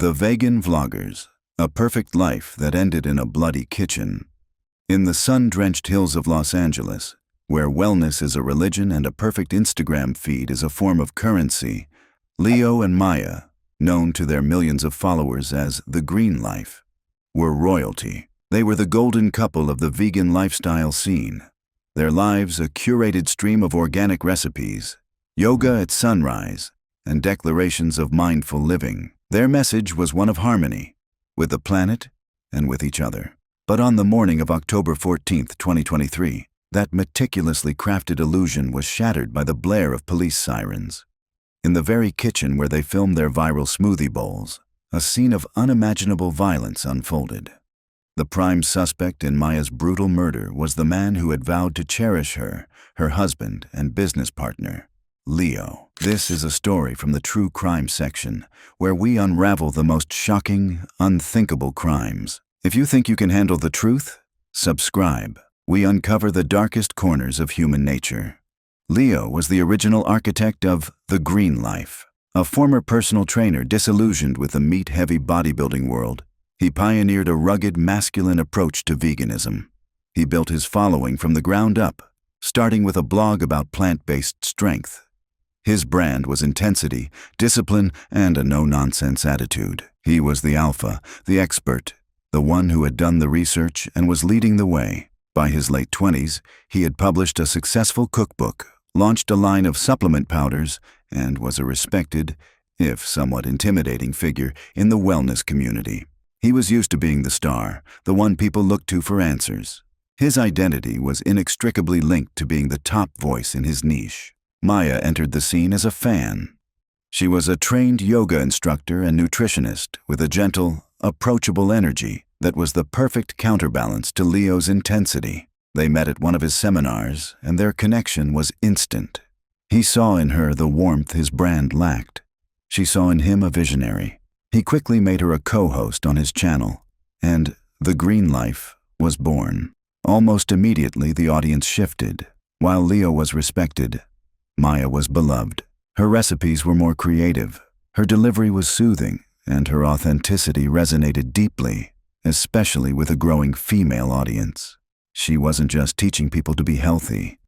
The Vegan Vloggers, a perfect life that ended in a bloody kitchen. In the sun-drenched hills of Los Angeles, where wellness is a religion and a perfect Instagram feed is a form of currency, Leo and Maya, known to their millions of followers as the Green Life, were royalty. They were the golden couple of the vegan lifestyle scene. Their lives a curated stream of organic recipes, yoga at sunrise, and declarations of mindful living. Their message was one of harmony, with the planet and with each other. But on the morning of October 14, 2023, that meticulously crafted illusion was shattered by the blare of police sirens. In the very kitchen where they filmed their viral smoothie bowls, a scene of unimaginable violence unfolded. The prime suspect in Maya's brutal murder was the man who had vowed to cherish her husband and business partner, Leo. This is a story from the true crime section, where we unravel the most shocking, unthinkable crimes. If you think you can handle the truth, subscribe. We uncover the darkest corners of human nature. Leo was the original architect of the Green Life, a former personal trainer disillusioned with the meat-heavy bodybuilding world. He pioneered a rugged, masculine approach to veganism. He built his following from the ground up, starting with a blog about plant-based strength. His brand was intensity, discipline, and a no-nonsense attitude. He was the alpha, the expert, the one who had done the research and was leading the way. By his late 20s, he had published a successful cookbook, launched a line of supplement powders, and was a respected, if somewhat intimidating figure in the wellness community. He was used to being the star, the one people looked to for answers. His identity was inextricably linked to being the top voice in his niche. Maya entered the scene as a fan. She was a trained yoga instructor and nutritionist with a gentle, approachable energy that was the perfect counterbalance to Leo's intensity. They met at one of his seminars, and their connection was instant. He saw in her the warmth his brand lacked. She saw in him a visionary. He quickly made her a co-host on his channel, and The Green Life was born. Almost immediately, the audience shifted. While Leo was respected, Maya was beloved. Her recipes were more creative, her delivery was soothing, and her authenticity resonated deeply, especially with a growing female audience. She wasn't just teaching people to be healthy.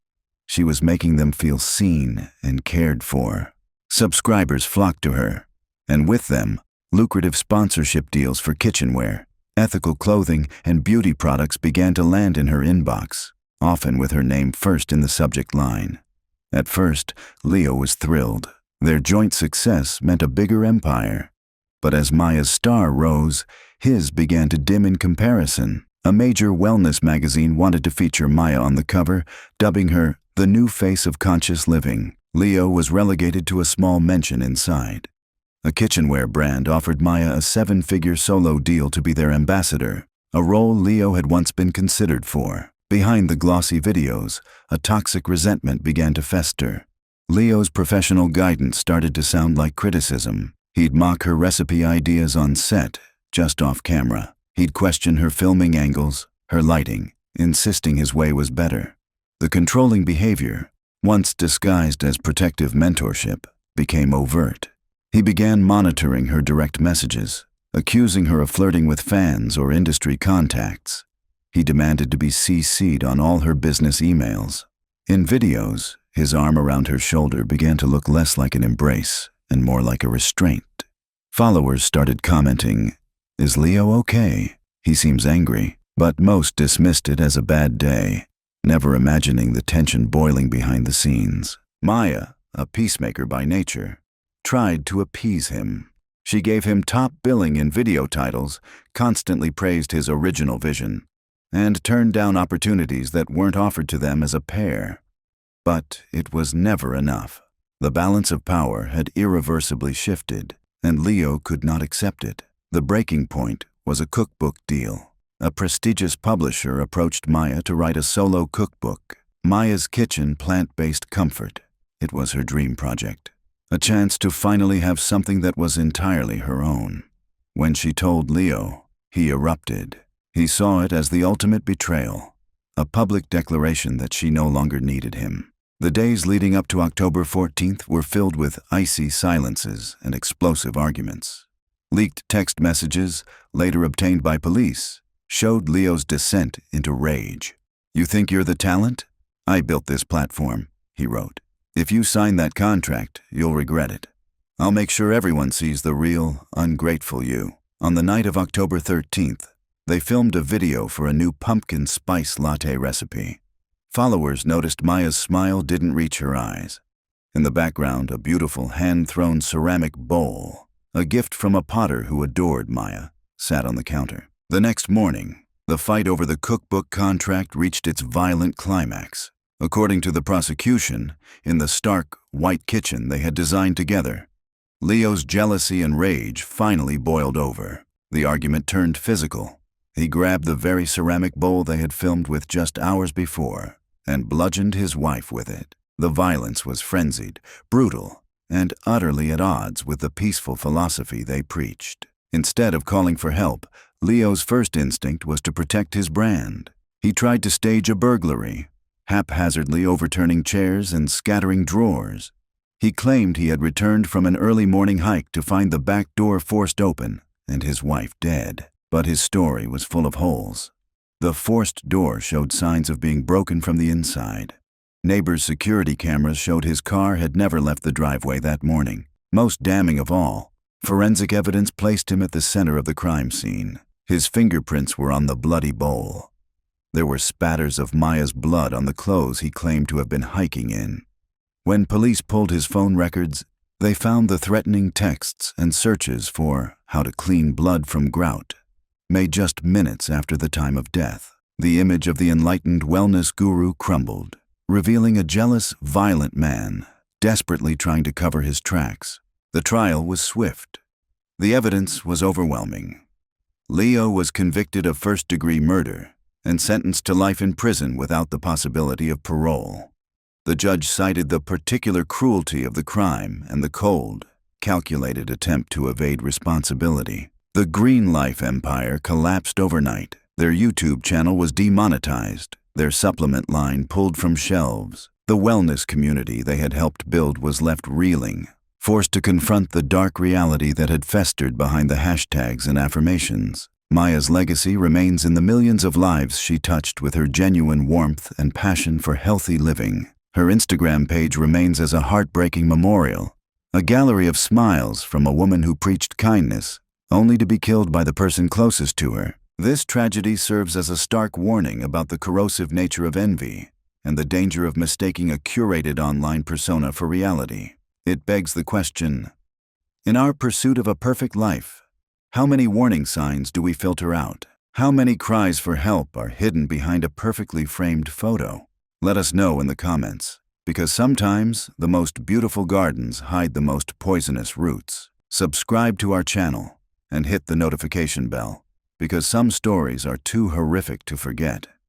She was making them feel seen and cared for. Subscribers flocked to her, and with them, lucrative sponsorship deals for kitchenware, ethical clothing, and beauty products began to land in her inbox, often with her name first in the subject line. At first, Leo was thrilled. Their joint success meant a bigger empire. But as Maya's star rose, his began to dim in comparison. A major wellness magazine wanted to feature Maya on the cover, dubbing her the new face of conscious living. Leo was relegated to a small mention inside. A kitchenware brand offered Maya a 7-figure solo deal to be their ambassador, a role Leo had once been considered for. Behind the glossy videos, a toxic resentment began to fester. Leo's professional guidance started to sound like criticism. He'd mock her recipe ideas on set, just off camera. He'd question her filming angles, her lighting, insisting his way was better. The controlling behavior, once disguised as protective mentorship, became overt. He began monitoring her direct messages, accusing her of flirting with fans or industry contacts. He demanded to be CC'd on all her business emails. In videos, his arm around her shoulder began to look less like an embrace and more like a restraint. Followers started commenting, "Is Leo okay? He seems angry." But most dismissed it as a bad day, never imagining the tension boiling behind the scenes. Maya, a peacemaker by nature, tried to appease him. She gave him top billing in video titles, constantly praised his original vision, and turned down opportunities that weren't offered to them as a pair. But it was never enough. The balance of power had irreversibly shifted, and Leo could not accept it. The breaking point was a cookbook deal. A prestigious publisher approached Maya to write a solo cookbook, Maya's Kitchen Plant-Based Comfort. It was her dream project, a chance to finally have something that was entirely her own. When she told Leo, he erupted. He saw it as the ultimate betrayal, a public declaration that she no longer needed him. The days leading up to October 14th were filled with icy silences and explosive arguments. Leaked text messages, later obtained by police, showed Leo's descent into rage. "You think you're the talent? I built this platform," he wrote. "If you sign that contract, you'll regret it. I'll make sure everyone sees the real, ungrateful you." On the night of October 13th, they filmed a video for a new pumpkin spice latte recipe. Followers noticed Maya's smile didn't reach her eyes. In the background, a beautiful hand-thrown ceramic bowl, a gift from a potter who adored Maya, sat on the counter. The next morning, the fight over the cookbook contract reached its violent climax. According to the prosecution, in the stark, white kitchen they had designed together, Leo's jealousy and rage finally boiled over. The argument turned physical. He grabbed the very ceramic bowl they had filmed with just hours before and bludgeoned his wife with it. The violence was frenzied, brutal, and utterly at odds with the peaceful philosophy they preached. Instead of calling for help, Leo's first instinct was to protect his brand. He tried to stage a burglary, haphazardly overturning chairs and scattering drawers. He claimed he had returned from an early morning hike to find the back door forced open and his wife dead. But his story was full of holes. The forced door showed signs of being broken from the inside. Neighbors' security cameras showed his car had never left the driveway that morning. Most damning of all, forensic evidence placed him at the center of the crime scene. His fingerprints were on the bloody bowl. There were spatters of Maya's blood on the clothes he claimed to have been hiking in. When police pulled his phone records, they found the threatening texts and searches for "how to clean blood from grout," made just minutes after the time of death. The image of the enlightened wellness guru crumbled, revealing a jealous, violent man, desperately trying to cover his tracks. The trial was swift. The evidence was overwhelming. Leo was convicted of first-degree murder and sentenced to life in prison without the possibility of parole. The judge cited the particular cruelty of the crime and the cold, calculated attempt to evade responsibility. The Green Life empire collapsed overnight. Their YouTube channel was demonetized, their supplement line pulled from shelves. The wellness community they had helped build was left reeling, forced to confront the dark reality that had festered behind the hashtags and affirmations. Maya's legacy remains in the millions of lives she touched with her genuine warmth and passion for healthy living. Her Instagram page remains as a heartbreaking memorial, a gallery of smiles from a woman who preached kindness, only to be killed by the person closest to her. This tragedy serves as a stark warning about the corrosive nature of envy and the danger of mistaking a curated online persona for reality. It begs the question, in our pursuit of a perfect life, how many warning signs do we filter out? How many cries for help are hidden behind a perfectly framed photo? Let us know in the comments, because sometimes the most beautiful gardens hide the most poisonous roots. Subscribe to our channel and hit the notification bell, because some stories are too horrific to forget.